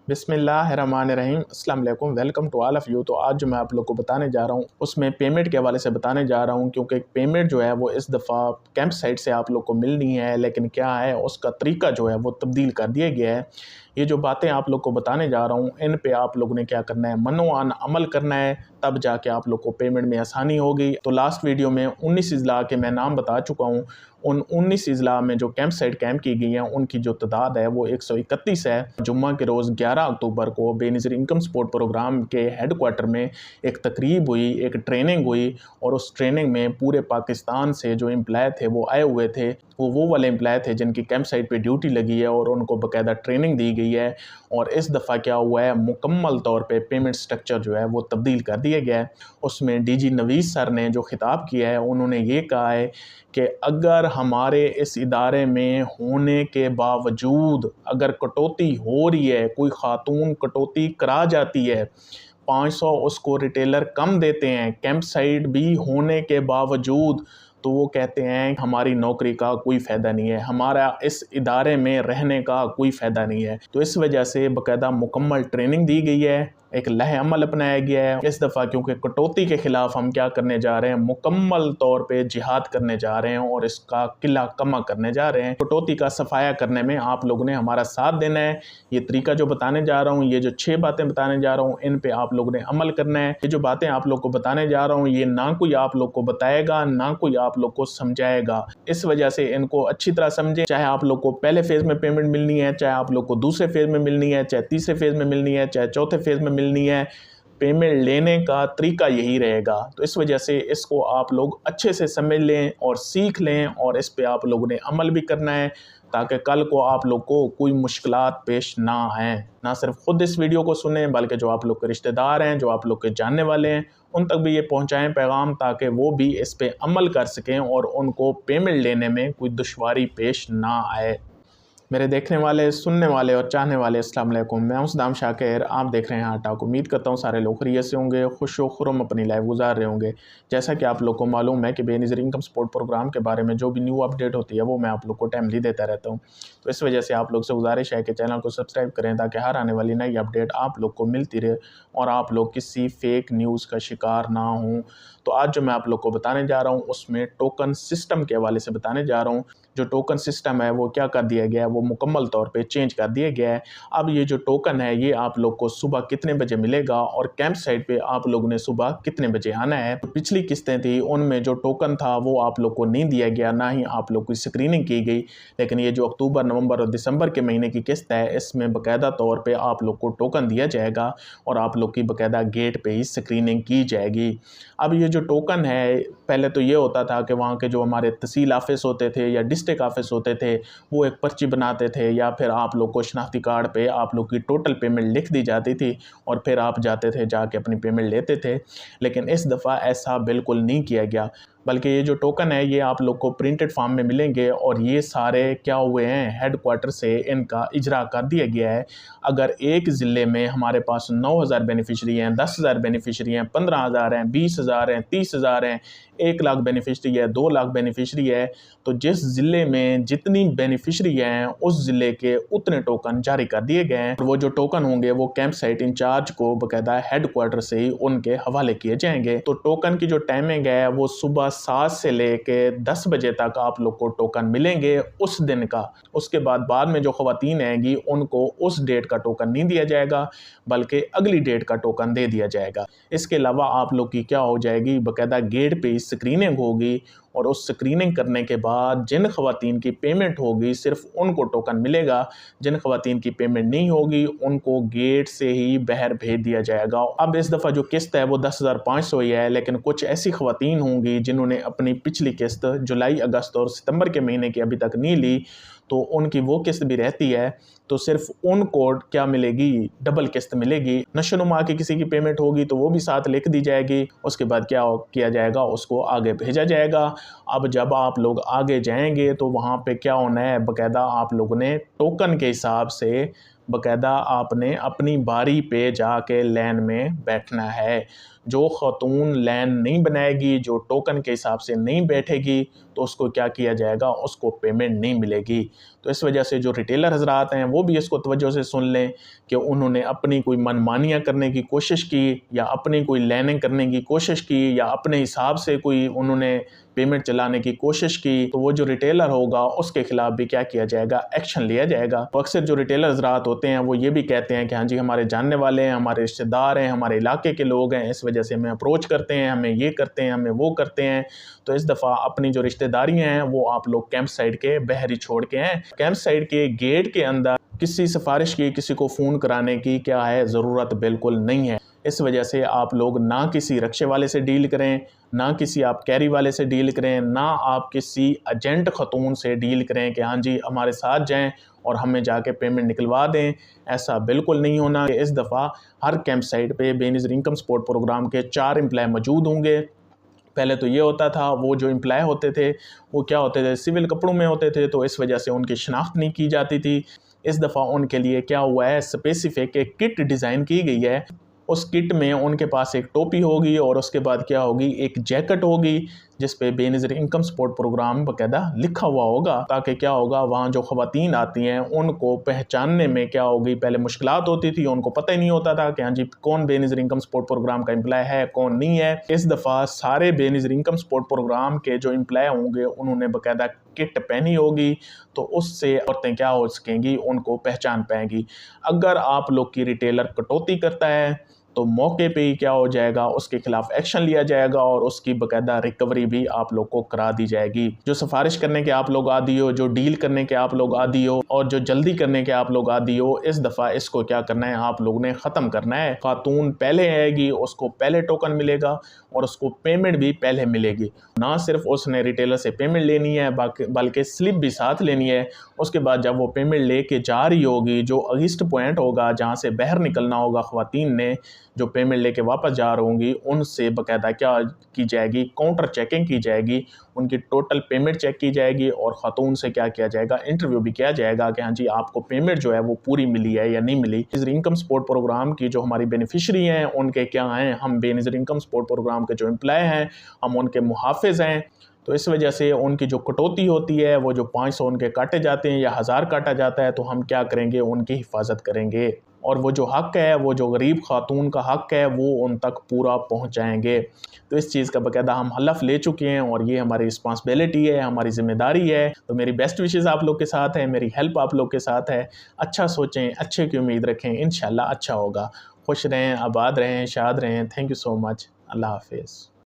बिस्मिल्लाहिर्रहमानिर्रहीम अस्सलाम वालेकुम, welcome to all of you. तो आज जो मैं आप लोग को बताने जा रहा हूँ उसमें पेमेंट के हवाले से बताने जा रहा हूँ, क्योंकि पेमेंट जो है वो इस दफ़ा कैंप साइट से आप लोग को मिलनी है, लेकिन क्या है उसका तरीका जो है वो तब्दील कर दिया गया है। ये जो बातें आप लोग को बताने जा रहा हूँ इन पे आप लोगों ने क्या करना है, मनोआन अमल करना है, तब जाके आप लोग को पेमेंट में आसानी होगी। तो लास्ट वीडियो में 19 अज़ला के मैं नाम बता चुका हूँ। उन 19 अज़ला में जो कैंप साइट कैंप की गई हैं उनकी जो तादाद है वो 131 है। जुम्मा के रोज़ 11 अक्टूबर को बेनज़ीर इनकम सपोर्ट प्रोग्राम के हेडक्वार्टर में एक तकरीब हुई, एक ट्रेनिंग हुई, और उस ट्रेनिंग में पूरे पाकिस्तान से जो एम्प्लॉय थे वो आए हुए थे। वो वाले एम्प्लॉय थे जिनकी कैंप साइट पे ड्यूटी लगी है और उनको बाकायदा ट्रेनिंग दी गई है। और इस दफ़ा क्या हुआ है, मुकम्मल तौर पे पेमेंट स्ट्रक्चर जो है वो तब्दील कर दिया गया है। उसमें डीजी नवीद सर ने जो खिताब किया है उन्होंने ये कहा है कि अगर हमारे इस इदारे में होने के बावजूद अगर कटौती हो रही है, कोई खातून कटौती करा जाती है, 500 उसको रिटेलर कम देते हैं कैंप साइट भी होने के बावजूद, तो वो कहते हैं हमारी नौकरी का कोई फ़ायदा नहीं है, हमारा इस इदारे में रहने का कोई फ़ायदा नहीं है। तो इस वजह से बाकायदा मुकम्मल ट्रेनिंग दी गई है, एक लह अमल अपनाया गया है इस दफ़ा, क्योंकि कटौती के ख़िलाफ़ हम क्या करने जा रहे हैं, मुकम्मल तौर पे जिहाद करने जा रहे हैं और इसका किला कमा करने जा रहे हैं। कटौती का सफाया करने में आप लोगों ने हमारा साथ देना है। ये तरीका जो बताने जा रहा हूँ, ये जो 6 बातें बताने जा रहा हूँ, इन पे आप लोगों ने अमल करना है। ये जो बातें आप लोग को बताने जा रहा हूँ ये ना कोई आप लोग को बताएगा, ना कोई आप लोग को समझाएगा। इस वजह से इनको अच्छी तरह समझें। चाहे आप लोग को पहले फेज़ में पेमेंट मिलनी है, चाहे आप लोग को दूसरे फेज़ में मिलनी है, चाहे तीसरे फेज़ में मिलनी है, चाहे चौथे फेज़ में मिलनी है, पेमेंट लेने का तरीका यही रहेगा। तो इस वजह से इसको आप लोग अच्छे से समझ लें और सीख लें, और इस पे आप लोगों ने अमल भी करना है ताकि कल को आप लोग को कोई मुश्किलात पेश ना आएँ। ना सिर्फ खुद इस वीडियो को सुनें, बल्कि जो आप लोग के रिश्तेदार हैं, जो आप लोग के जानने वाले हैं, उन तक भी ये पहुंचाएं पैगाम, ताकि वो भी इस पे अमल कर सकें और उनको पेमेंट लेने में कोई दुश्वारी पेश ना आए। मेरे देखने वाले, सुनने वाले और चाहने वाले अस्सलाम वालेकुम, मैं हूं सदाम शाकिर। आप देख रहे हैं हार्ट टॉक। उम्मीद करता हूं सारे लोग खैरियत से होंगे, खुश व खुर्रम अपनी लाइफ गुजार रहे होंगे। जैसा कि आप लोग को मालूम है कि बेनज़ीर इनकम सपोर्ट प्रोग्राम के बारे में जो भी न्यू अपडेट होती है वो मैं आप लोग को टाइमली देता रहता हूँ। तो इस वजह से आप लोग से गुजारिश है कि चैनल को सब्सक्राइब करें ताकि हर आने वाली नई अपडेट आप लोग को मिलती रहे और आप लोग किसी फेक न्यूज़ का शिकार ना हों। तो आज जो मैं आप लोग को बताने जा रहा हूँ उसमें टोकन सिस्टम के हवाले से बताने जा रहा हूँ। जो टोकन सिस्टम है वो क्या कर दिया गया है, वो मुकम्मल तौर पे चेंज कर दिया गया है। अब ये जो टोकन है ये आप लोग को सुबह कितने बजे मिलेगा और कैंप साइट पे आप लोगों ने सुबह कितने बजे आना है। तो पिछली किस्तें थी उनमें जो टोकन था वो आप लोग को नहीं दिया गया, ना ही आप लोग की स्क्रीनिंग की गई। लेकिन ये जो अक्टूबर, नवंबर और दिसंबर के महीने की किस्त है इसमें बाकायदा तौर पर आप लोग को टोकन दिया जाएगा और आप लोग की बाकायदा गेट पर ही स्क्रीनिंग की जाएगी। अब ये जो टोकन है, पहले तो ये होता था कि वहाँ के जो हमारे तहसील ऑफिस होते थे या डिस्ट्रिक्ट ऑफिस होते थे वो एक पर्ची बनाते थे, या फिर आप लोग को शनाख्ती कार्ड पे आप लोग की टोटल पेमेंट लिख दी जाती थी और फिर आप जाते थे जाके अपनी पेमेंट लेते थे। लेकिन इस दफ़ा ऐसा बिल्कुल नहीं किया गया, बल्कि ये जो टोकन है ये आप लोग को प्रिंटेड फॉर्म में मिलेंगे और ये सारे क्या हुए हैं, हेडक्वार्टर से इनका इजरा कर दिया गया है। अगर एक ज़िले में हमारे पास 9,000 बेनिफिशरी हैं, 10,000 बेनिफिशरी हैं, 15,000 हैं, 20,000 हैं, 30,000 हैं, 1 लाख बेनिफिशरी है, 2 लाख बेनिफिशरी है, तो जिस ज़िले में जितनी बेनिफिशरी हैं उस ज़िले के उतने टोकन जारी कर दिए गए हैं। और वो जो टोकन होंगे वो कैंप साइट इंचार्ज को बाकायदा हेडक्वार्टर से ही उनके हवाले किए जाएंगे। तो टोकन की जो टाइमिंग है वो सुबह 7 से लेके 10 बजे तक आप लोग को टोकन मिलेंगे उस दिन का। उसके बाद में जो ख़वातीन आएंगी उनको उस डेट का टोकन नहीं दिया जाएगा, बल्कि अगली डेट का टोकन दे दिया जाएगा। इसके अलावा आप लोग की क्या हो जाएगी, बाकायदा गेट पे स्क्रीनिंग होगी और उस स्क्रीनिंग करने के बाद जिन ख़वातीन की पेमेंट होगी सिर्फ उनको टोकन मिलेगा। जिन ख़वातीन की पेमेंट नहीं होगी उनको गेट से ही बाहर भेज दिया जाएगा। अब इस दफ़ा जो किस्त है वो 10,500 ही है, लेकिन कुछ ऐसी ख़वातीन होंगी जिन्होंने अपनी पिछली किस्त जुलाई, अगस्त और सितंबर के महीने की अभी तक नहीं ली, तो उनकी वो किस्त भी रहती है, तो सिर्फ उनको क्या मिलेगी, डबल किस्त मिलेगी। नशोनुमा की किसी की पेमेंट होगी तो वो भी साथ लिख दी जाएगी। उसके बाद क्या किया जाएगा, उसको आगे भेजा जाएगा। अब जब आप लोग आगे जाएंगे तो वहाँ पे क्या होना है, बाकायदा आप लोगों ने टोकन के हिसाब से बाकायदा आपने अपनी बारी पे जाके लाइन में बैठना है। जो खातून लाइन नहीं बनाएगी, जो टोकन के हिसाब से नहीं बैठेगी, तो उसको क्या किया जाएगा, उसको पेमेंट नहीं मिलेगी। तो इस वजह से जो रिटेलर हजरात हैं वो भी इसको तवज्जो से सुन लें कि उन्होंने अपनी कोई मनमानियाँ करने की कोशिश की या अपनी कोई लेनिंग करने की कोशिश की या अपने हिसाब से कोई उन्होंने पेमेंट चलाने की कोशिश की, तो वो जो रिटेलर होगा उसके खिलाफ भी क्या किया जाएगा, एक्शन लिया जाएगा। तो अक्सर जो रिटेलर हजरात होते हैं वो ये भी कहते हैं कि हाँ जी हमारे जानने वाले हैं, हमारे रिश्तेदार हैं, हमारे इलाके के लोग हैं, इस वजह से हमें अप्रोच करते हैं, हमें ये करते हैं, हमें वो करते हैं। तो इस दफ़ा अपनी जो रिश्तेदारियाँ हैं वो आप लोग कैंप साइट के बाहर ही छोड़ के हैं। कैंप साइट के गेट के अंदर किसी सिफारिश की, किसी को फ़ोन कराने की क्या है ज़रूरत बिल्कुल नहीं है। इस वजह से आप लोग ना किसी रक्शे वाले से डील करें, ना किसी आप कैरी वाले से डील करें, ना आप किसी एजेंट खतून से डील करें कि हाँ जी हमारे साथ जाएं और हमें जाके पेमेंट निकलवा दें। ऐसा बिल्कुल नहीं होना। इस दफ़ा हर कैंप साइट पे बेनज़ीर इनकम सपोर्ट प्रोग्राम के 4 एम्प्लॉय मौजूद होंगे। पहले तो ये होता था, वो जो एम्प्लॉय होते थे वो क्या होते थे, सिविल कपड़ों में होते थे, तो इस वजह से उनकी शनाख्त नहीं की जाती थी। इस दफ़ा उनके लिए क्या हुआ है, स्पेसिफिक एक किट डिज़ाइन की गई है। उस किट में उनके पास एक टोपी होगी और उसके बाद क्या होगी, एक जैकेट होगी जिस पे बेनज़ीर इनकम सपोर्ट प्रोग्राम बाकायदा लिखा हुआ होगा, ताकि क्या होगा, वहाँ जो ख़वातीन आती हैं उनको पहचानने में क्या होगी, पहले मुश्किलात होती थी, उनको पता ही नहीं होता था कि हाँ जी कौन बेनज़ीर इनकम सपोर्ट प्रोग्राम का एम्प्लॉय है, कौन नहीं है। इस दफ़ा सारे बेनज़ीर इनकम सपोर्ट प्रोग्राम के जो एम्प्लॉय होंगे उन्होंने बाकायदा किट पहनी होगी, तो उससे औरतें क्या हो सकेंगी, उनको पहचान पाएंगी। अगर आप लोग की रिटेलर कटौती करता है तो मौके पे ही क्या हो जाएगा, उसके खिलाफ एक्शन लिया जाएगा और उसकी बाकायदा रिकवरी भी आप लोग को करा दी जाएगी। जो सिफारिश करने के आप लोग आदी हो, जो डील करने के आप लोग आदी हो और जो जल्दी करने के आप लोग आदी हो, इस दफ़ा इसको क्या करना है, आप लोग ने ख़त्म करना है। खातून पहले आएगी, उसको पहले टोकन मिलेगा और उसको पेमेंट भी पहले मिलेगी। ना सिर्फ उसने रिटेलर से पेमेंट लेनी है बल्कि स्लिप भी साथ लेनी है। उसके बाद जब वो पेमेंट लेके जा रही होगी, जो अगेंस्ट पॉइंट होगा जहाँ से बाहर निकलना होगा, ख़वातीन ने जो पेमेंट लेके वापस जा रही होंगी उनसे बाकायदा क्या की जाएगी, काउंटर चेकिंग की जाएगी, उनकी टोटल पेमेंट चेक की जाएगी और ख़ातून से क्या किया जाएगा, इंटरव्यू भी किया जाएगा कि हाँ जी आपको पेमेंट जो है वो पूरी मिली है या नहीं मिली। बेनज़ीर इनकम सपोर्ट प्रोग्राम की जो हमारी बेनिफिशरी हैं उनके क्या हैं, हम बेनज़ीर इनकम सपोर्ट प्रोग्राम के जो एम्प्लॉय हैं हम उनके मुहाफ़िज़ हैं। तो इस वजह से उनकी जो कटौती होती है, वो जो 500 उनके काटे जाते हैं या 1000 काटा जाता है, तो हम क्या करेंगे, उनकी हिफाजत करेंगे और वो जो हक़ है, वो जो गरीब खातून का हक़ है, वो उन तक पूरा पहुँचाएँगे। तो इस चीज़ का बाकायदा हम हलफ़ ले चुके हैं और ये हमारी रिस्पॉन्सिबिलिटी है, हमारी ज़िम्मेदारी है। तो मेरी बेस्ट विशेज़ आप लोग के साथ है, मेरी हेल्प आप लोग के साथ है। अच्छा सोचें, अच्छे की उम्मीद रखें, इंशाल्लाह अच्छा होगा। खुश रहें, आबाद रहें, शाद रहें। Thank you so much. अल्लाह हाफ़िज़।